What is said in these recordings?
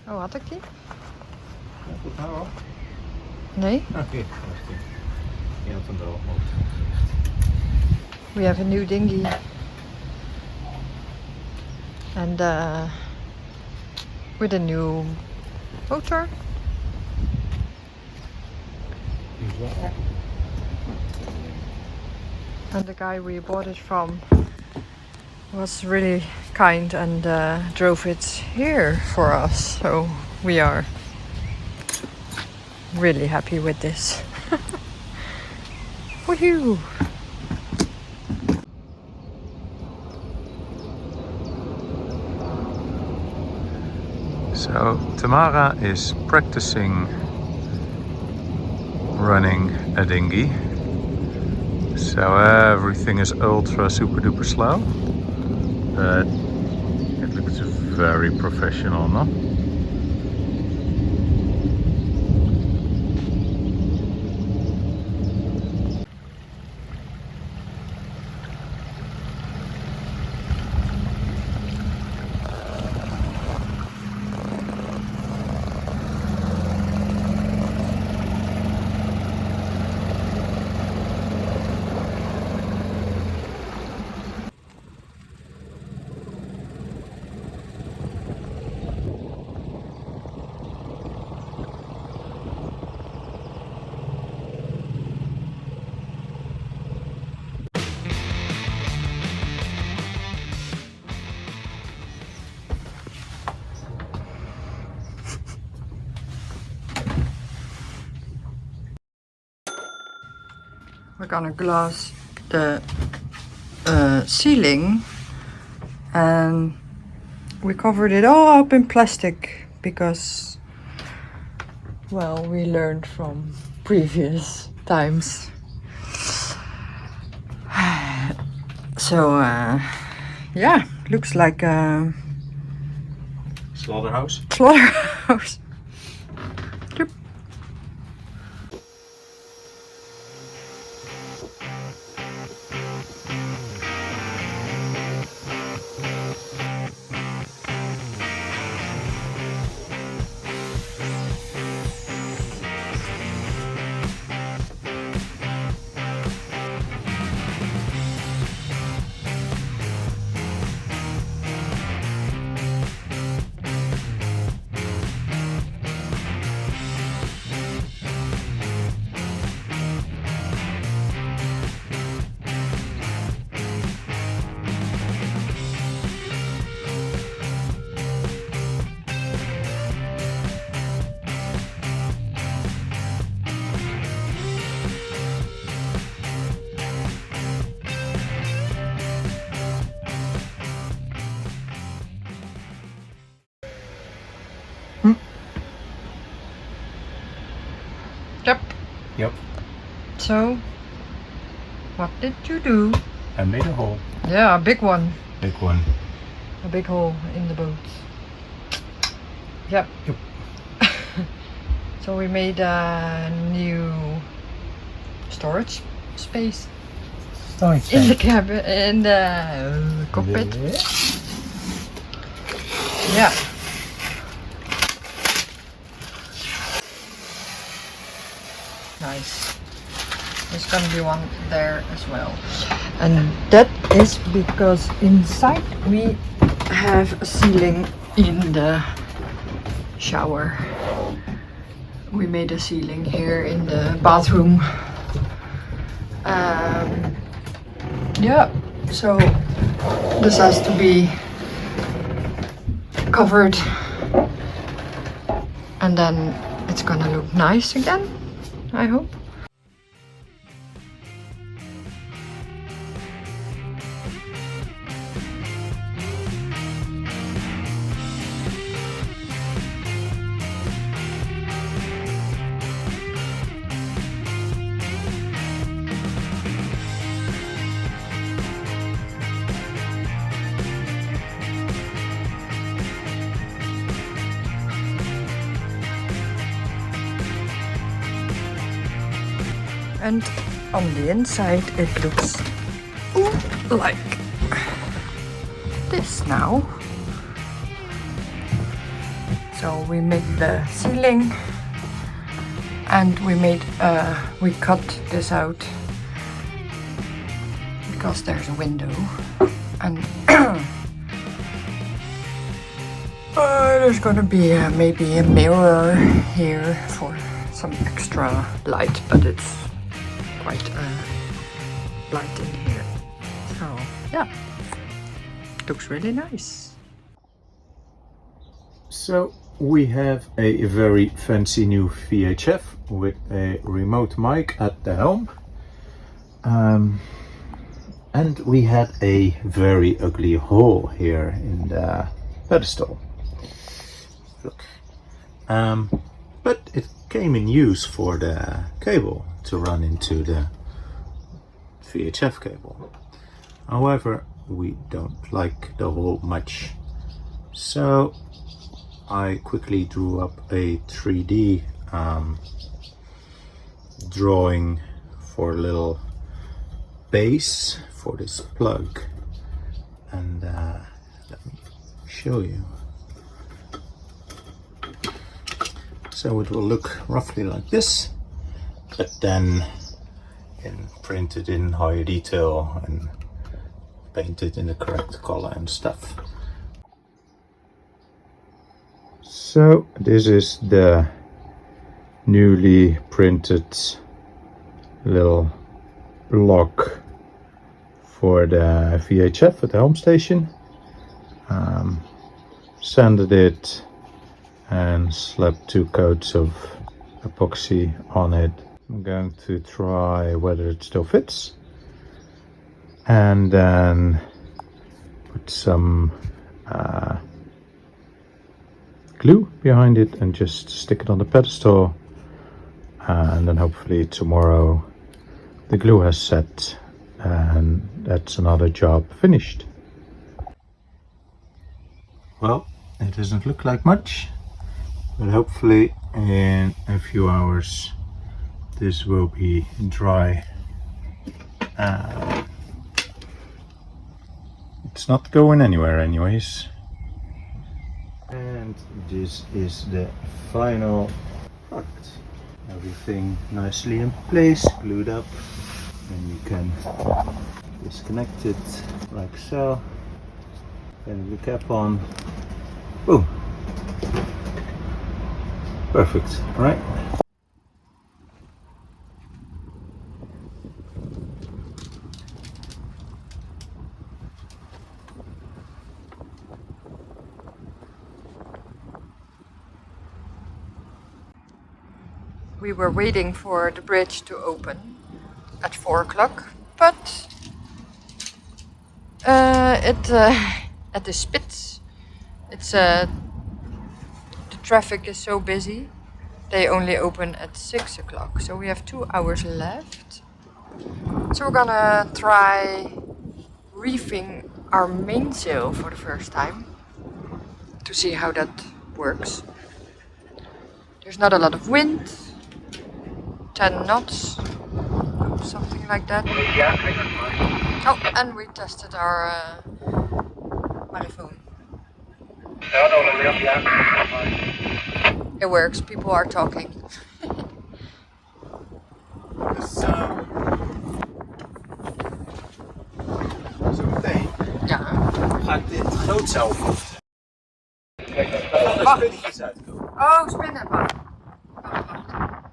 Oh, had ik die? Ja, goed nou al. Nee. Oké, wacht even. Je had hem wel omhoog. We have a new dinghy. And with a new motor. And the guy we bought it from was really kind and drove it here for us. So we are really happy with this. Woohoo! So Tamara is practicing running a dinghy. So everything is ultra super duper slow, but it looks very professional, no? We're gonna glass the ceiling, and we covered it all up in plastic because, well, we learned from previous times. So yeah, looks like a Slaughterhouse. slaughterhouse. Yep. Yep. Yep. So, what did you do? I made a hole. Yeah, a big one. Big one. A big hole in the boat. Yep. Yep. So we made a new storage space in the cabin, in the cockpit. Yeah. Nice. There's gonna be one there as well. And that is because inside we have a ceiling in the shower. We made a ceiling here in the bathroom. Yeah, so this has to be covered, and then it's gonna look nice again, I hope. And on the inside it looks like this now. So we made the ceiling and we cut this out because there's a window and there's gonna be maybe a mirror here for some extra light, but it's quite light in here. So yeah, looks really nice. So we have a very fancy new VHF with a remote mic at the helm. And we had a very ugly hole here in the pedestal. Look. But it came in use for the cable to run into the VHF cable. However, we don't like the hole much. So I quickly drew up a 3D drawing for a little base for this plug, and let me show you. So it will look roughly like this, but then printed in higher detail and painted in the correct color and stuff. So this is the newly printed little block for the VHF at the home station. Sanded it and slapped 2 coats of epoxy on it. I'm going to try whether it still fits, and then put some glue behind it and just stick it on the pedestal, and then hopefully tomorrow the glue has set and that's another job finished. Well, it doesn't look like much, but hopefully in a few hours this will be dry. It's not going anywhere anyways. And this is the final product. Everything nicely in place, glued up, and you can disconnect it like so. Then the cap on. Boom. Perfect, right? We were waiting for the bridge to open at 4 o'clock, but at the Spits, the traffic is so busy. They only open at 6 o'clock, so we have 2 hours left. So we're gonna try reefing our mainsail for the first time to see how that works. There's not a lot of wind, 10 knots, something like that. Oh, and we tested our microphone. It works, people are talking. Zo meteen Ja. ga ik dit groot zelf hoofd. Er gaan spinnetjes uitkomen. Oh, spinnen. Wacht.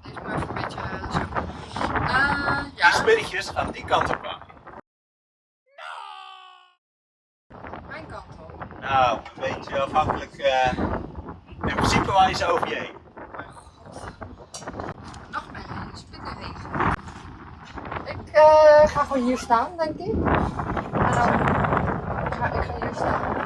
Deze moet even een beetje zo. Die Ja. spinnetjes gaan die kant op gaan. Mijn kant op. Nou, een beetje afhankelijk. In principe waar je ze over je heen. Nog meer spinnenregen. Ik ga gewoon hier staan, denk ik. En dan ga ik hier staan.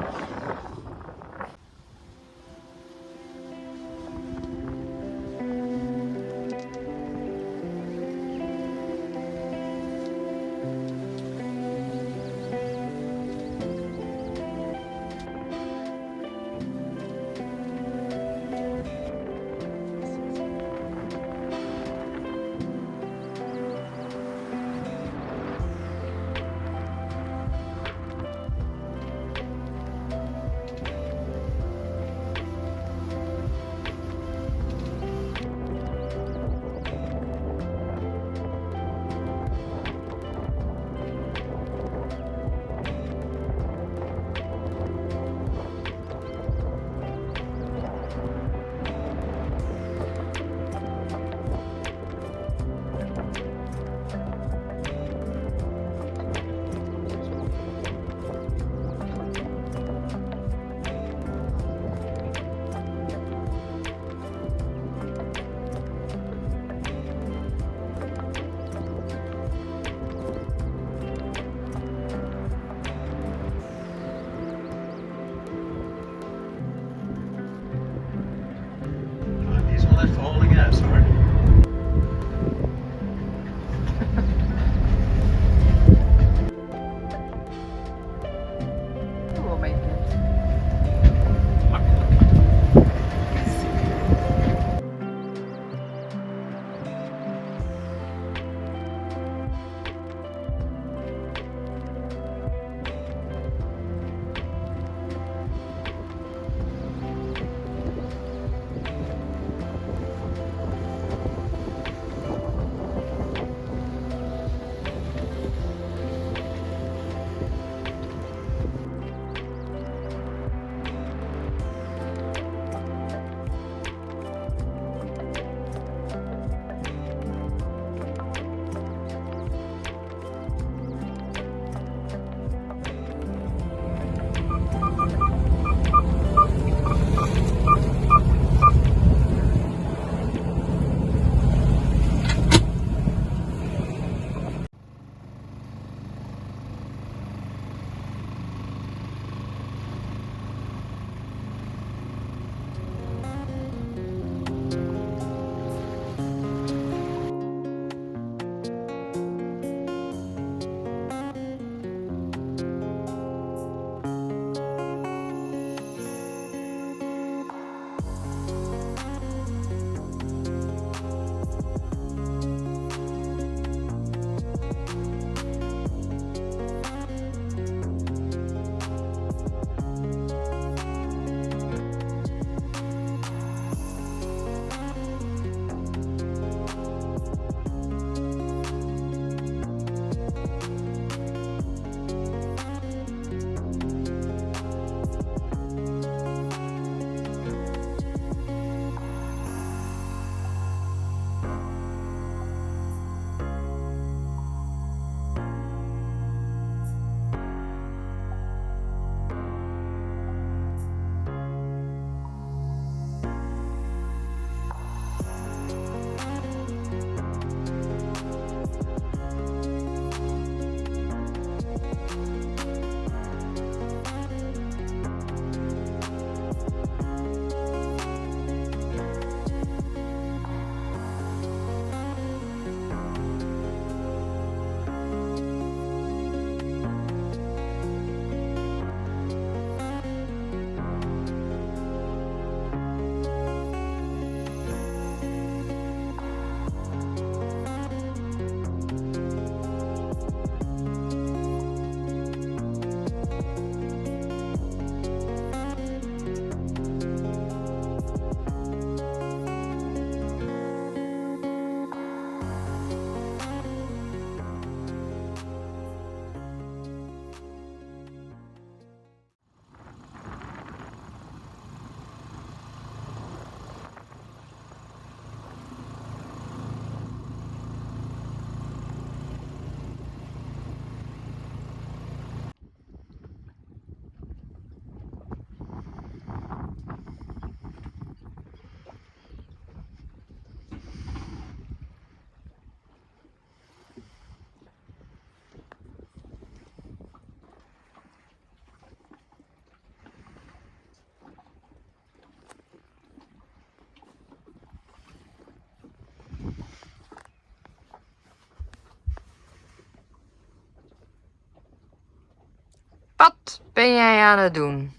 ben jij aan het doen?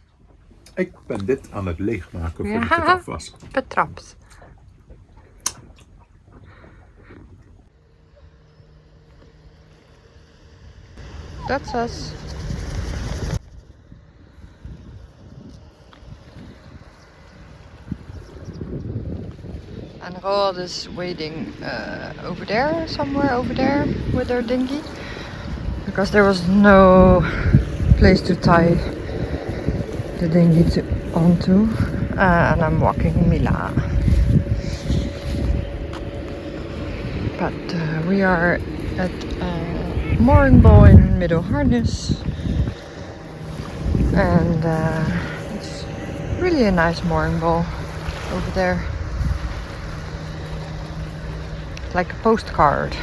Ik ben dit aan het leegmaken Ja. voordat het af was. Betrapt. That's us. And Roald is waiting over there, somewhere over there with her dinghy. Because there was no place to tie the dinghy onto. And I'm walking Mila. But we are at mooring bow in middle harness. And it's really a nice mooring bow over there. Like a postcard.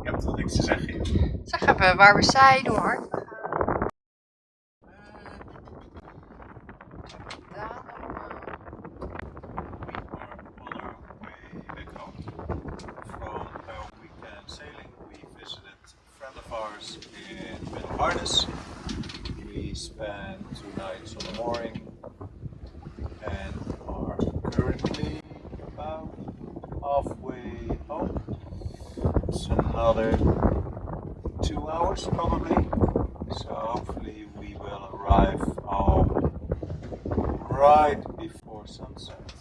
Ik heb toch niks te zeggen. Zeg even waar we zijn, hoe hard we gaan. We are on our way back home from our weekend sailing. We visited a friend of ours in Middle Harness. We spent 2 nights on the mooring and are currently about halfway home. It's another 2 hours probably, so hopefully we will arrive home right before sunset.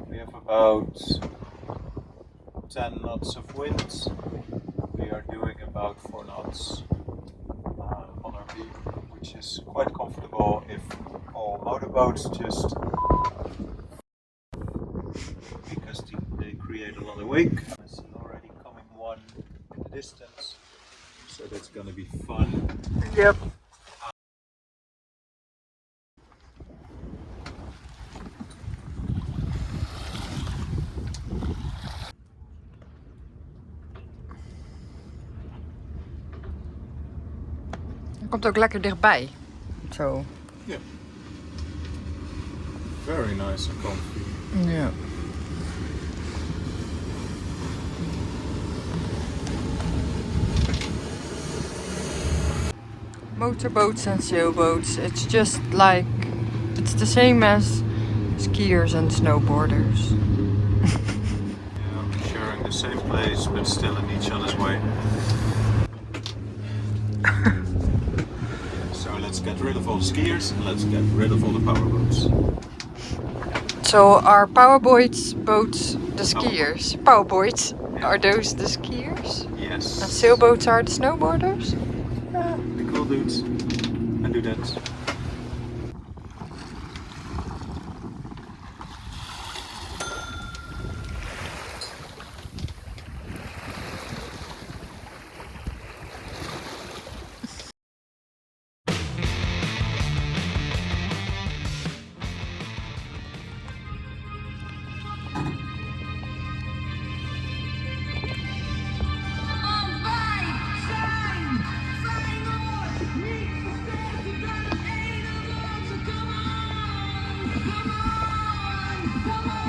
We have about 10 knots of wind. We are doing about 4 knots on our beam, which is quite comfortable if all motorboats just because they create a lot of wake. I see already coming one in the distance, so that's gonna be fun. Yep. Komt ook lekker dichtbij. Zo. Yeah. Very nice and comfy. Ja. Motorboats and sailboats, it's just like, it's the same as skiers and snowboarders. Yeah, sharing the same place but still in each other's way. So let's get rid of all the skiers and let's get rid of all the powerboats. So are powerboats the skiers? Powerboats, are those the skiers? Yes. And sailboats are the snowboarders? Yeah, the cool dudes. And do that. Come on!